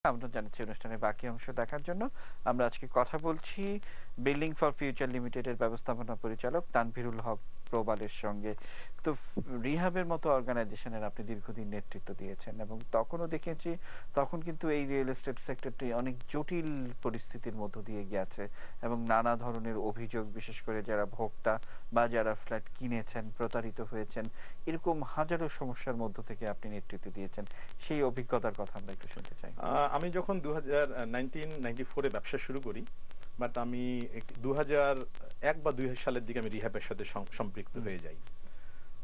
আমন্ত্রণ জানাচ্ছি অনুষ্ঠানের বাকি অংশ দেখার জন্য। আমরা আজকে কথা বলছি বিল্ডিং ফর ফিউচার লিমিটেডের ব্যবস্থাপনা পরিচালক তানভীরুল হক প্রবালের সঙ্গে। তো রিহাবের মতো অর্গানাইজেশনের আপনি দীর্ঘদিন নেতৃত্ব দিয়েছেন এবং তখনও দেখেছি তখন কিন্তু এই রিয়েল এস্টেট সেক্টরটি অনেক জটিল পরিস্থিতির মধ্য দিয়ে গেছে এবং নানা ধরনের অভিযোগ, বিশেষ করে যারা ভোক্তা বা যারা ফ্ল্যাট কিনেছেন প্রতারিত হয়েছেন, এরকম হাজারো সমস্যার মধ্য থেকে আপনি নেতৃত্ব দিয়েছেন। সেই অভিজ্ঞতার কথা আমরা একটু শুনতে চাই। আমি যখন 1994 এ ব্যবসা শুরু করি, বাট আমি 2001 বা 2 সালের দিকে আমি রিহ্যাবের সাথে সম্পৃক্ত হয়ে যাই।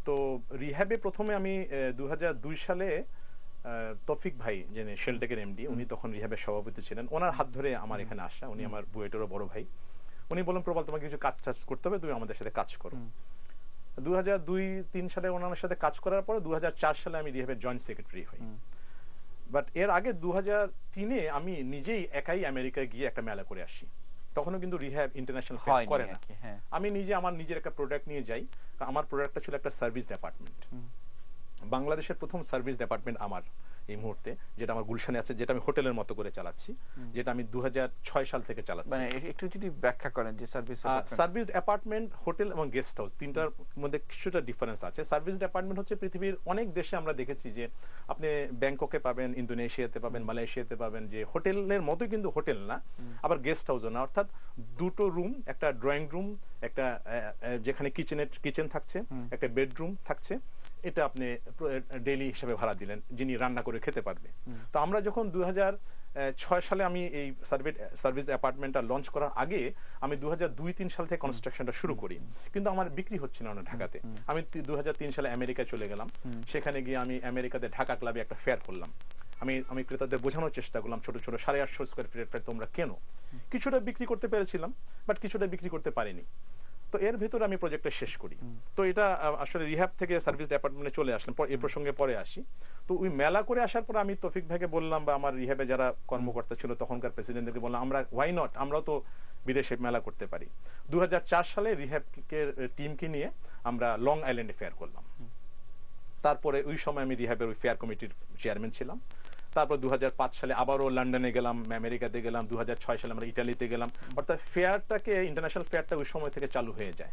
তো রিহ্যাবে প্রথমে আমি 2002 সালে তৌফিক ভাই, যিনি শেলটেকের এমডি, উনি তখন রিহ্যাবের সভাপতি ছিলেন। ওনার হাত ধরে আমার এখানে আসা। উনি আমার বুয়েটেরও বড় ভাই। উনি বললেন, প্রবাল, তোমাকে কিছু কাজ করতে হবে, তুমি আমাদের সাথে কাজ করো। 2002-3 সালে ওনার সাথে কাজ করার পরে 2004 সালে আমি রিহ্যাবের জয়েন্ট সেক্রেটারি হই। বাট এর আগে 2003-এ আমি নিজেই একাই আমেরিকায় গিয়ে একটা মেলা করে আসি। তখনও কিন্তু রিহ্যাব ইন্টারন্যাশনাল করে না। আমি নিজে আমার নিজের একটা প্রোডাক্ট নিয়ে যাই। আমার প্রোডাক্টটা ছিল একটা সার্ভিস ডিপার্টমেন্ট। বাংলাদেশের প্রথম সার্ভিস ডিপার্টমেন্ট আমার এই মুহূর্তে, যেটা আমার গুলশানে আছে, যেটা আমি হোটেলের মতো করে চালাচ্ছি, যেটা আমি 2006 সাল থেকে চালাচ্ছি। মানে একটু যদি ব্যাখ্যা করেন যে সার্ভিস অ্যাপার্টমেন্ট, হোটেল এবং গেস্ট হাউস, তিনটার মধ্যে কিছুটা ডিফারেন্স আছে। সার্ভিস ডিপার্টমেন্ট হচ্ছে পৃথিবীর অনেক দেশে আমরা দেখেছি যে আপনি ব্যাংককে পাবেন, ইন্দোনেশিয়াতে পাবেন, মালয়েশিয়াতে পাবেন, যে হোটেলের মতোই কিন্তু হোটেল না, আবার গেস্ট হাউসও না। অর্থাৎ দুটো রুম, একটা ড্রয়িং রুম, একটা যেখানে কিচেন থাকছে, একটা বেডরুম থাকছে, এটা আপনি ডেইলি হিসেবে ভাড়া দিলেন, যিনি রান্না করে খেতে পারবে। তো আমরা যখন 2006 সালে আমি এই সার্ভিস অ্যাপার্টমেন্টটা লঞ্চ করার আগে আমি 2002-3 সাল থেকে কনস্ট্রাকশনটা শুরু করি, কিন্তু আমার বিক্রি হচ্ছিল না ঢাকাতে। আমি 2003 সালে আমেরিকায় চলে গেলাম। সেখানে গিয়ে আমি আমেরিকাতে ঢাকা ক্লাবে একটা ফেয়ার করলাম। আমি ক্রেতাদের বোঝানোর চেষ্টা করলাম, ছোট ছোট 850 স্কয়ার ফিটের তোমরা কেন। কিছুটা বিক্রি করতে পেরেছিলাম, বাট কিছুটা বিক্রি করতে পারিনি। তো এর ভিতরে আমি প্রজেক্টটা শেষ করি। তো এটা আসলে রিহ্যাব থেকে সার্ভিস ডিপার্টমেন্টে চলে আসলাম, এই প্রসঙ্গে পরে আসি। তো ওই মেলা করে আসার পর আমি তৌফিক ভাইকে বললাম, বা আমার রিহ্যাবে যারা কর্মকর্তা ছিল তখনকার প্রেসিডেন্টদেরকে বললাম, আমরা ওয়াই নট, আমরাও তো বিদেশে মেলা করতে পারি। 2004 সালে রিহ্যাবকে টিমকে নিয়ে আমরা লং আইল্যান্ডে ফেয়ার করলাম। তারপরে ওই সময় আমি রিহ্যাবের ওই ফেয়ার কমিটির চেয়ারম্যান ছিলাম। তারপর 2005 সালে আবারও লন্ডনে গেলাম, আমেরিকাতে গেলাম, 2006 সালে আমরা ইটালিতে গেলাম। অর্থাৎ ফেয়ারটাকে, ইন্টারন্যাশনাল ফেয়ারটা ওই সময় থেকে চালু হয়ে যায়।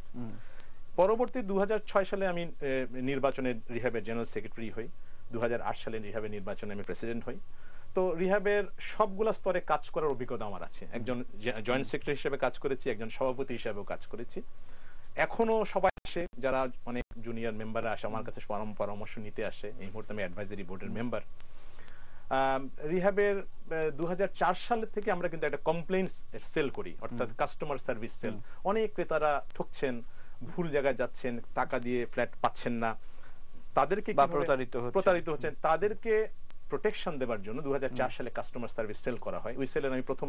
পরবর্তী 2006 সালে আমি নির্বাচনে রিহ্যাবের জেনারেল সেক্রেটারি হই। 2008 সালে রিহ্যাবের নির্বাচনে আমি প্রেসিডেন্ট হই। তো রিহ্যাবের সবগুলা স্তরে কাজ করার অভিজ্ঞতা আমার আছে। একজন জয়েন্ট সেক্রেটারি হিসেবে কাজ করেছি, একজন সভাপতি হিসেবেও কাজ করেছি। এখনো সবাই আসে, যারা অনেক জুনিয়র মেম্বাররা আসে আমার কাছে পরামর্শ নিতে আসে। এই মুহূর্তে আমি অ্যাডভাইজারি বোর্ডের মেম্বার। রিহ্যাবের 2004 সাল থেকে আমরা কিন্তু একটা কমপ্লেইন সেল করি, অর্থাৎ কাস্টমার সার্ভিস সেল। অনেক ক্রেতারা ঠকছেন, ভুল জায়গায় যাচ্ছেন, টাকা দিয়ে ফ্ল্যাট পাচ্ছেন না, তাদেরকে প্রতারিত হচ্ছেন, তাদেরকে প্রোটেকশন দেওয়ার জন্য 2004 সালে কাস্টমার সার্ভিস সেল করা হয়। ওই সেলের আমি প্রথম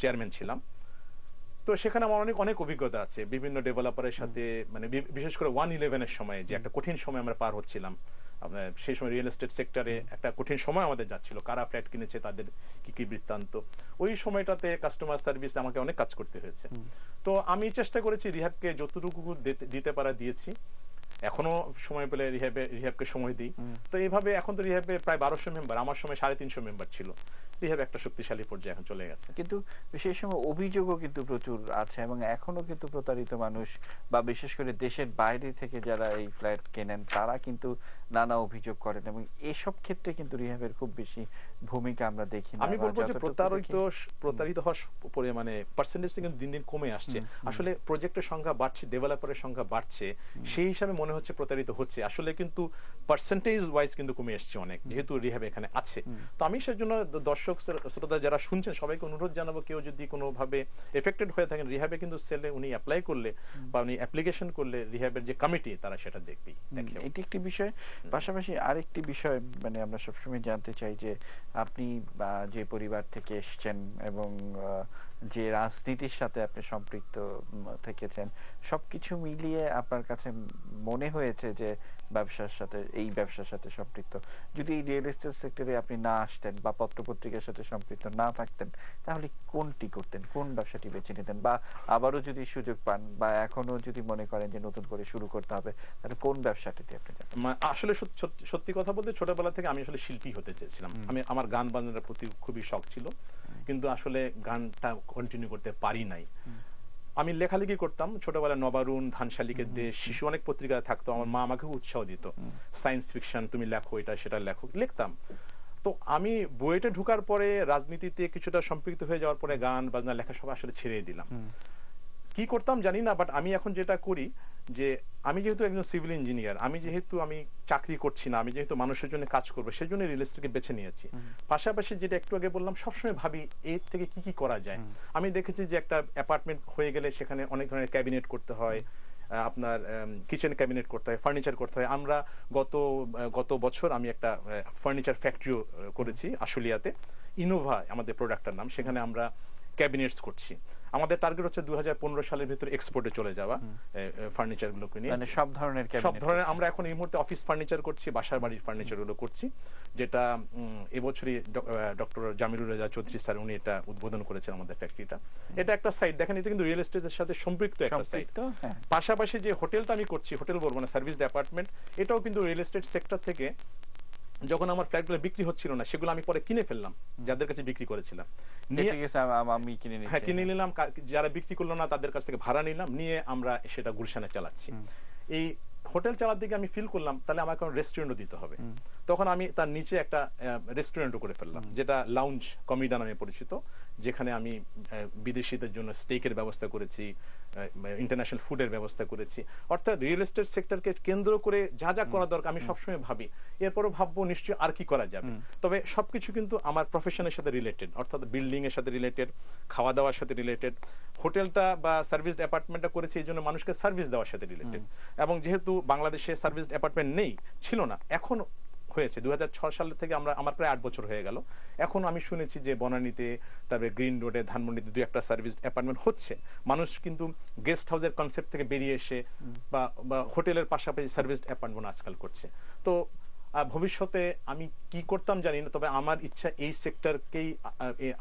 চেয়ারম্যান ছিলাম। তো সেখানে আমার অনেক অভিজ্ঞতা আছে বিভিন্ন ডেভেলপারের সাথে, মানে বিশেষ করে 111 এর সময়, যে একটা কঠিন সময় আমরা পার হচ্ছিলাম। সেই সময় রিয়েল এস্টেট সেক্টরে একটা কঠিন সময় আমাদের যাচ্ছিল, কারা ফ্ল্যাট কিনেছে, তাদের কি কি বৃত্তান্ত। ওই সময়টাতে কাস্টমার সার্ভিস আমাকে অনেক কাজ করতে হয়েছে। তো আমি চেষ্টা করেছি রিহ্যাবকে যতটুকু দিতে পারা দিয়েছি। এখনো সময় পেলে রিহ্যাবকে সময় দিই। তো এইভাবে এখন তো রিহ্যাবে প্রায় 1200 মেম্বার, আমার সময় 350 মেম্বার ছিল। রিহ্যাব একটা শক্তিশালী পর্যায়ে এখন চলে গেছে। কিন্তু সেই সময় অভিযোগও কিন্তু প্রচুর আছে এবং এখনো কিন্তু প্রতারিত মানুষ, বা বিশেষ করে দেশের বাইরে থেকে যারা এই ফ্ল্যাট কেনেন, তারা কিন্তু নানা অভিযোগ করেন এবং এসব ক্ষেত্রে কিন্তু রিহ্যাবের খুব বেশি ভূমিকা আমরা দেখি না। আমি বলবো যে প্রতারিত হওয়ার পরিমাণে পার্সেন্টেজটা কিন্তু দিন দিন কমে আসছে। আসলে প্রজেক্টের সংখ্যা বাড়ছে, ডেভেলপারের সংখ্যা বাড়ছে, সেই হিসাবে মনে হচ্ছে প্রতারিত হচ্ছে। আসলে কিন্তু পার্সেন্টেজ ওয়াইজ কিন্তু কমে আসছে অনেক, যেহেতু রিহ্যাব এখানে আছে। তো আমি সেজন্য দর্শক শ্রোতা যারা শুনছেন সবাইকে অনুরোধ জানাবো, কেউ যদি কোনোভাবে এফেক্টেড হয়ে থাকেন, রিহ্যাবে কিন্তু সেলে উনি অ্যাপ্লাই করলে বা উনি অ্যাপ্লিকেশন করলে রিহ্যাবের যে কমিটি, তারা সেটা দেখবেই। এটি একটি বিষয়। পাশাপাশি আরেকটি বিষয়, মানে আমরা সবসময় জানতে চাই যে আপনি যে পরিবার থেকে এসেছেন এবং যে রাজনীতির সাথে আপনি সম্পৃক্ত থেকেছেন, সবকিছু মিলিয়ে আপনার কাছে মনে হয়েছে যে এই ব্যবসার সাথে সম্পৃক্ত। যদি এই রিয়েল এস্টেট সেক্টরে আপনি না আসতেন বা পত্র-পত্রিকার সাথে সম্পৃক্ত না থাকতেন, তাহলে কোনটি করতেন? কোন ব্যবসাটি বেছে নিতেন? বা আবারও যদি সুযোগ পান বা এখনো যদি মনে করেন যে নতুন করে শুরু করতে হবে, তাহলে কোন ব্যবসাটিতে আপনি যাবেন? আসলে সত্যি কথা বলতে ছোটবেলা থেকে আমি আসলে শিল্পী হতে চেয়েছিলাম। আমার গান বাজনার প্রতি খুবই শখ ছিল, কিন্তু আসলে গানটা কন্টিনিউ করতে পারি নাই। আমি লেখালেখি করতাম ছোটবেলায়, নবারুণ, ধানশালিকের দেশ, শিশু অনেক পত্রিকা থাকতো। আমার মা আমাকে উৎসাহ দিত, সায়েন্স ফিকশন তুমি লেখো, এটা সেটা লেখো, লিখতাম। তো আমি বুয়েটে ঢোকার পরে রাজনীতিতে কিছুটা সম্পৃক্ত হয়ে যাওয়ার পরে গান বাজনা লেখা সব আসলে ছেড়ে দিলাম। কি করতাম জানি না, বাট আমি এখন যেটা করি যে আমি যেহেতু একজন সিভিল ইঞ্জিনিয়ার, আমি চাকরি করছি না, আমি যেহেতু মানুষের জন্য কাজ করবো, সেই জন্য রিয়েল এস্টেটকে বেছে নিয়েছি। পাশাপাশি যেটা একটু আগে বললাম, সবসময় ভাবি এর থেকে কি কি করা যায়। আমি দেখেছি যে একটা অ্যাপার্টমেন্ট হয়ে গেলে সেখানে অনেক ধরনের ক্যাবিনেট করতে হয়, আপনার কিচেন ক্যাবিনেট করতে হয়, ফার্নিচার করতে হয়। আমরা গত বছর আমি একটা ফার্নিচার ফ্যাক্টরিও করেছি আশুলিয়াতে, ইনোভা আমাদের প্রোডাক্টটার নাম। সেখানে আমরা ক্যাবিনেটস করছি। আমাদের টার্গেট হচ্ছে 2015 সালের ভিতরে এক্সপোর্টে চলে যাওয়া ফার্নিচার গুলোকে নিয়ে। মানে সব ধরনের ক্যাবিনেট? আমরা এখন এই মুহূর্তে অফিস ফার্নিচার করছি, বাসার বাড়ির ফার্নিচার গুলো করছি, যেটা এবছরই ডক্টর জামিলুর রেজা চৌধুরী স্যার উনি এটা উদ্বোধন করেছেন আমাদের ফ্যাক্টরিটা। এটা একটা সাইড, দেখেন এটা কিন্তু রিয়েল এস্টেটের সাথে সম্পৃক্ত একটা সাইড। পাশাপাশি যে হোটেলটা আমি করছি, হোটেল বলবো না, সার্ভিস অ্যাপার্টমেন্ট, এটাও কিন্তু রিয়েল এস্টেট সেক্টর থেকে। যখন আমার ফ্ল্যাটগুলো বিক্রি হচ্ছিল না, সেগুলো আমি পরে কিনে ফেললাম যাদের কাছে বিক্রি করেছিলাম, আমি কিনে নিচ্ছি। হ্যাঁ, কিনে নিলাম। যারা বিক্রি করলো না তাদের কাছ থেকে ভাড়া নিলাম, নিয়ে আমরা সেটা গুলশানে চালাচ্ছি। এই হোটেল চালার দিকে আমি ফিল করলাম তাহলে আমাকে রেস্টুরেন্টও দিতে হবে। তখন আমি তার নিচে একটা রেস্টুরেন্টও করে ফেললাম, যেটা লাউঞ্জ কমিডা নামে পরিচিত, যেখানে আমি বিদেশিদের জন্য স্টেকের ব্যবস্থা করেছি, ইন্টারন্যাশনাল ফুডের ব্যবস্থা করেছি। অর্থাৎ রিয়েল এস্টেট সেক্টরকে কেন্দ্র করে যা যা করা দরকার আমি সবসময় ভাবি, এরপরও ভাববো নিশ্চয়ই আর কি করা যাবে। তবে সবকিছু কিন্তু আমার প্রফেশনের সাথে রিলেটেড, অর্থাৎ বিল্ডিং এর সাথে রিলেটেড, খাওয়া দাওয়ার সাথে রিলেটেড। হোটেলটা বা সার্ভিস অ্যাপার্টমেন্টটা করেছি এই জন্য মানুষকে সার্ভিস দেওয়ার সাথে রিলেটেড। এবং যেহেতু বাংলাদেশে সার্ভিস অ্যাপার্টমেন্ট নেই, ছিল না, এখন হয়েছে 2006 সাল থেকে আমার প্রায় 8 বছর হয়ে গেল। এখন আমি শুনেছি যে বনানীতে, তারপরে গ্রিন রোডে, ধানমন্ডিতে 2-1টা সার্ভিস অ্যাপার্টমেন্ট হচ্ছে। মানুষ কিন্তু গেস্ট হাউসের কনসেপ্ট থেকে বেরিয়ে এসে বা হোটেলের পাশাপাশি সার্ভিস অ্যাপার্টমেন্ট আজকাল করছে। তো ভবিষ্যতে আমি কি করতাম জানি না, তবে আমার ইচ্ছা এই সেক্টরকেই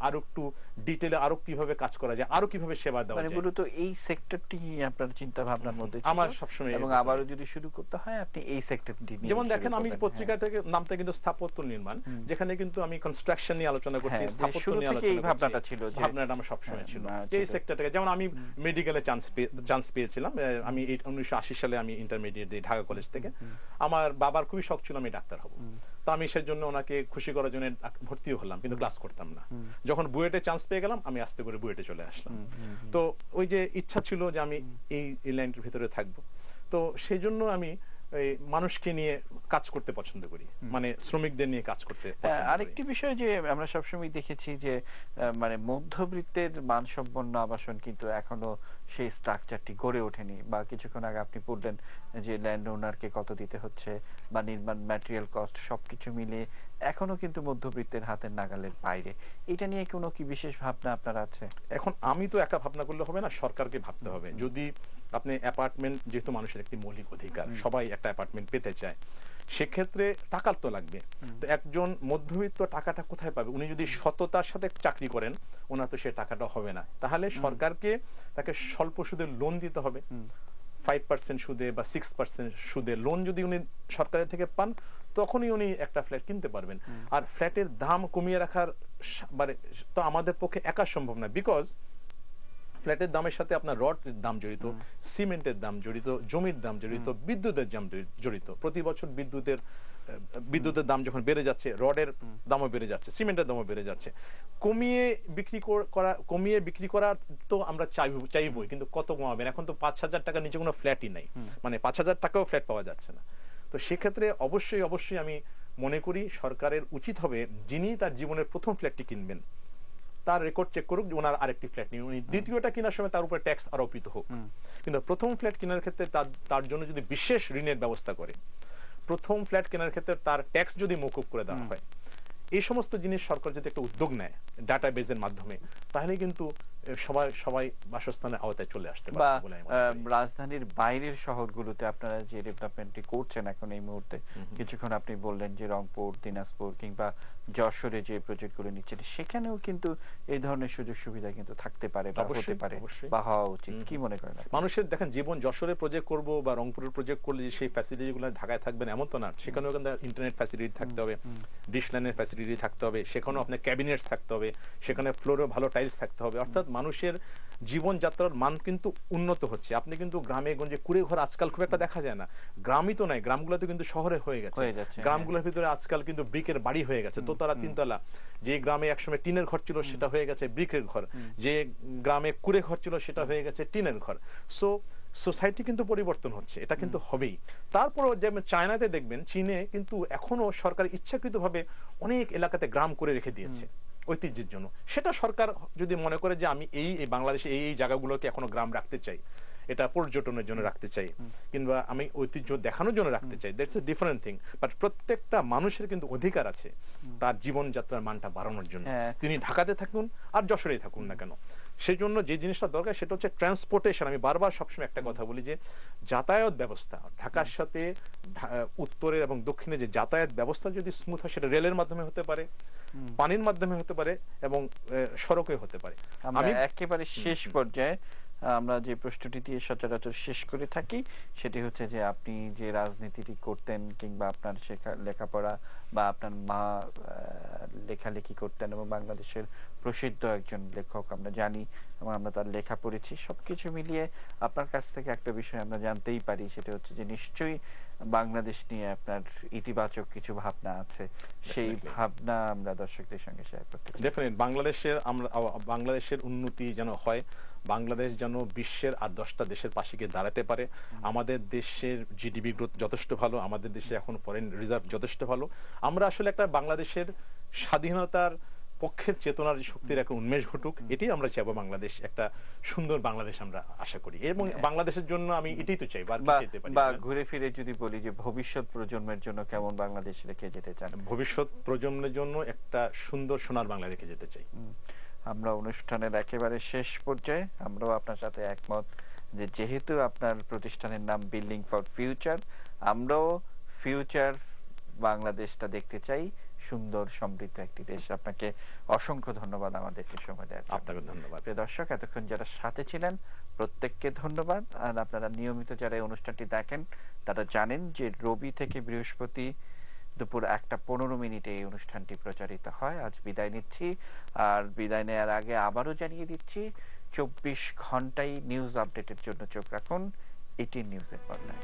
আরো একটু ডিটেইলে আরো কিভাবে কাজ করা যায়, আরো কিভাবে সেবা দেওয়া যায়। মূলত এই সেক্টরটি আপনার চিন্তা ভাবনার মধ্যে ছিল আমার সবসময়, এবং আবারও যদি শুরু করতে হয় আপনি এই সেক্টরটি নিয়ে। যেমন দেখেন আমি পত্রিকা থেকে নামটা কিন্তু স্থাপত্য নির্মাণ, যেখানে কিন্তু আমি কনস্ট্রাকশন নিয়ে আলোচনা করছি, স্থাপত্য নিয়ে আলোচনা করছি। ভাবনাটা ছিল, ভাবনাটা আমার সবসময় ছিল এই সেক্টরটাকে। যেমন আমি মেডিকেলে চান্স পেয়েছিলাম, আমি 1980 সালে আমি ইন্টারমিডিয়েট দিই ঢাকা কলেজ থেকে। আমার বাবার খুবই শখ ছিল আমি ডাক্তার হব, তো আমি সেজন্য ওনাকে খুশি করার জন্য ভর্তিও হলাম, কিন্তু ক্লাস করতাম না। যখন বুয়েটে চান্স পেয়ে গেলাম, আমি আস্তে করে বুয়েটে চলে আসলাম। তো ওই যে ইচ্ছা ছিল যে আমি এই লাইনটার ভিতরে থাকবো, তো সেই জন্য আমি মানুষকে নিয়ে কাজ করতে পছন্দ করি, মানে শ্রমিকদের নিয়ে কাজ করতে পছন্দ করি। আরেকটি বিষয় যে আমরা সবসময় দেখেছি যে মানে মধ্যবিত্তের মানসম্পন্ন আবাসন কিন্তু এখনো সেই স্ট্রাকচারটি গড়ে ওঠেনি। বা কিছুক্ষণ আগে আপনি বললেন যে ল্যান্ড ওনারকে কত দিতে হচ্ছে বা নির্মাণ ম্যাটেরিয়াল কস্ট সবকিছু মিলিয়ে এখনো কিন্তু মধ্যবিত্তের হাতের নাগালের বাইরে। এটা নিয়ে কোনো কি বিশেষ ভাবনা আপনার আছে? এখন আমি তো একা ভাবনা করলে হবে না, সরকারকে ভাবতে হবে। যদি আপনি অ্যাপার্টমেন্ট, যেহেতু মানুষের একটি মৌলিক অধিকার, সবাই একটা অ্যাপার্টমেন্ট পেতে চায়, সেক্ষেত্রে টাকার তো লাগবে। তো একজন মধ্যবিত্ত টাকাটা কোথায় পাবে? উনি যদি সততার সাথে চাকরি করেন, ওনার তো সে টাকাটা হবে না। তাহলে সরকারকে তাকে স্বল্প সুদের লোন দিতে হবে, 5% সুদে বা 6% সুদে লোন যদি উনি সরকারের থেকে পান, তখনই উনি একটা ফ্ল্যাট কিনতে পারবেন। আর ফ্ল্যাটের দাম কমিয়ে রাখার মানে তো আমাদের পক্ষে একা সম্ভব না, বিকজ ফ্ল্যাটের দামের সাথে আপনার রডের দাম জড়িত, সিমেন্টের দাম জড়িত, জমির দাম জড়িত, বিদ্যুতের দাম জড়িত। প্রতি বছর বিদ্যুতের দাম যখন বেড়ে যাচ্ছে, রডের দামও বেড়ে যাচ্ছে, সিমেন্টের দামও বেড়ে যাচ্ছে। কমিয়ে বিক্রি করা তো আমরা চাইবই, কিন্তু কত কমাবেন? এখন তো 5,000 টাকার নিচে কোনো ফ্ল্যাটই নাই, মানে 5,000 টাকাও ফ্ল্যাট পাওয়া যাচ্ছে না। তো সেক্ষেত্রে অবশ্যই আমি মনে করি সরকারের উচিত হবে, যিনি তার জীবনের প্রথম ফ্ল্যাটটি কিনবেন তার রেকর্ড চেক করুক, ওনার আরেকটি ফ্ল্যাট নিয়ে উনি দ্বিতীয়টা কেনার সময় তার উপরে ট্যাক্স আরোপিত হোক। কিন্তু প্রথম ফ্ল্যাট কেনার ক্ষেত্রে তার জন্য যদি বিশেষ ঋণের ব্যবস্থা করে, প্রথম ফ্ল্যাট কেনার ক্ষেত্রে তার ট্যাক্স যদি মকুব করে দেওয়া হয়, এই সমস্ত জিনিস সরকার যদি একটা উদ্যোগ নেয় ডাটাবেজের মাধ্যমে, তাহলে কিন্তু সবাই সবাই বাসস্থানের আওতায় চলে আসতে বা পারবে বলে আমি মনে করি। রাজধানীর বাইরের শহরগুলোতে আপনারা যে ডেভেলপমেন্টটি করছেন এখন এই মুহূর্তে, কিছুক্ষণ আপনি বললেন যে রংপুর, দিনাজপুর কিংবা যশোরে যে প্রজেক্টগুলো নিচ্ছেন সেখানেও কিন্তু এই ধরনের সুযোগ সুবিধা কিন্তু থাকতে পারে বা হতে অবশ্যই পারে অবশ্যই বা হওয়া উচিত। কি মনে করেন আপনি? মানুষের দেখেন জীবন যশোরে প্রজেক্ট করব বা রংপুরের প্রজেক্ট করলে যে সেই ফ্যাসিলিটি গুলো ঢাকায় থাকবেন এমন তো না, সেখানেও কিন্তু ইন্টারনেট ফ্যাসিলিটি থাকতে হবে, ডিশ লাইনের ফ্যাসিলিটি থাকতে হবে, সেখানেও আপনার ক্যাবিনেটস থাকতে হবে, সেখানে ফ্লোরে ভালো টাইলস থাকতে হবে। অর্থাৎ মানুষের জীবনযাত্রার মান কিন্তু উন্নত হচ্ছে। আপনি কিন্তু গ্রামে গঞ্জে কুড়ে ঘর আজকাল খুব একটা দেখা যায় না। গ্রামই তো নাই, গ্রামগুলোতে কিন্তু শহরে হয়ে গেছে। হয়ে যাচ্ছে, হ্যাঁ। গ্রামগুলোর ভিতরে আজকাল কিন্তু ব্রিকের বাড়ি হয়ে গেছে, দোতলা তিনতলা। যে গ্রামে একসময় টিনের ঘর ছিল সেটা হয়ে গেছে ব্রিকের ঘর, যে গ্রামে কুড়ে ঘর ছিল সেটা হয়ে গেছে টিনের ঘর। সো সোসাইটি কিন্তু পরিবর্তন হচ্ছে, এটা কিন্তু হবেই। তারপরও যেমন চায়নাতে দেখবেন, চীনে কিন্তু এখনো সরকার ইচ্ছাকৃতভাবে অনেক এলাকাতে গ্রাম করে রেখে দিয়েছে ঐতিহ্যের জন্য। সেটা সরকার যদি মনে করে যে আমি এই এই বাংলাদেশে এই এই জায়গাগুলোকে এখনো গ্রাম রাখতে চাই, এটা পর্যটনের জন্য রাখতে চাই, কিংবা আমি ঐতিহ্য দেখানোর জন্য রাখতে চাই, that's a different thing. But প্রত্যেকটা মানুষের কিন্তু অধিকার আছে তার জীবনযাত্রার মানটা বাড়ানোর জন্য, হ্যাঁ। তিনি ঢাকাতে থাকুন আর যশোরেই থাকুন না কেন। সেই জন্য যে জিনিসটা দরকার সেটা হচ্ছে ট্রান্সপোর্টেশন। আমি বারবার সবসময় একটা কথা বলি যে যাতায়াত ব্যবস্থা ঢাকার সাথে উত্তরের এবং দক্ষিণে যে যাতায়াত ব্যবস্থা যদি স্মুথ হয়, সেটা রেলের মাধ্যমে হতে পারে, পানির মাধ্যমে হতে পারে, এবং সড়কে হতে পারে। আমরা একেবারে শেষ পর্যায়ে আমরা যে প্রশ্নটি দিয়ে সচরাচর শেষ করে থাকি সেটি হচ্ছে যে আপনি যে রাজনীতিটি করতেন কিংবা আপনার লেখাপড়া বা আপনার মা লেখালেখি করতেন এবং বাংলাদেশের প্রসিদ্ধ একজন লেখক আমরা জানি এবং আমরা তার লেখা পড়েছি, সবকিছু মিলিয়ে আপনার কাছ থেকে একটা বিষয় আমরা জানতেই পারি, সেটা হচ্ছে যে নিশ্চয়ই বাংলাদেশ নিয়ে আপনার ইতিবাচক কিছু ভাবনা আছে। সেই ভাবনা আমরা দর্শকদের সঙ্গে শেয়ার করতে চাই। ডেফিনেট বাংলাদেশের উন্নতি যেন হয়, বাংলাদেশ যেন বিশ্বের আর 10টা দেশের পাশে গিয়ে দাঁড়াতে পারে। আমাদের দেশের জিডিপি গ্রোথ যথেষ্ট ভালো, আমাদের দেশে এখন ফরেন রিজার্ভ যথেষ্ট ভালো। আমরা আসলে একটা বাংলাদেশের স্বাধীনতার পক্ষের চেতনার শক্তির একটা উন্মেষ ঘটুক, এটাই আমরা চাইবো। বাংলাদেশ একটা সুন্দর বাংলাদেশ আমরা আশা করি, এবং বাংলাদেশের জন্য আমি এটাই তো চাই। বা ঘুরে ফিরে যদি বলি যে ভবিষ্যৎ প্রজন্মের জন্য কেমন বাংলাদেশ রেখে যেতে চান? ভবিষ্যৎ প্রজন্মের জন্য একটা সুন্দর সোনার বাংলা রেখে যেতে চাই। আমরা অনুষ্ঠানের একেবারে শেষ পর্যায়ে আমরাও আপনার সাথে একমত যে যেহেতু আপনার প্রতিষ্ঠানের নাম বিল্ডিং ফর ফিউচার, আমরাও ফিউচার বাংলাদেশটা দেখতে চাই, সুন্দর সমৃদ্ধ একটি দেশ। আপনাকে অসংখ্য ধন্যবাদ আমাদেরকে সময় দেওয়ার জন্য। আপনাকে ধন্যবাদ। প্রিয় দর্শক, এতক্ষণ যারা সাথে ছিলেন প্রত্যেককে ধন্যবাদ। আর আপনারা নিয়মিত যারা এই অনুষ্ঠানটি দেখেন তারা জানেন যে রবি থেকে বৃহস্পতি দুপুর 1:15 এই অনুষ্ঠানটি প্রচারিত হয়। আজ বিদায় নিচ্ছি, আর বিদায় নেওয়ার আগে আবারও জানিয়ে দিচ্ছি 24 ঘন্টাই নিউজ আপডেটের জন্য চোখ রাখুন এটিএন নিউজের পর্দায়।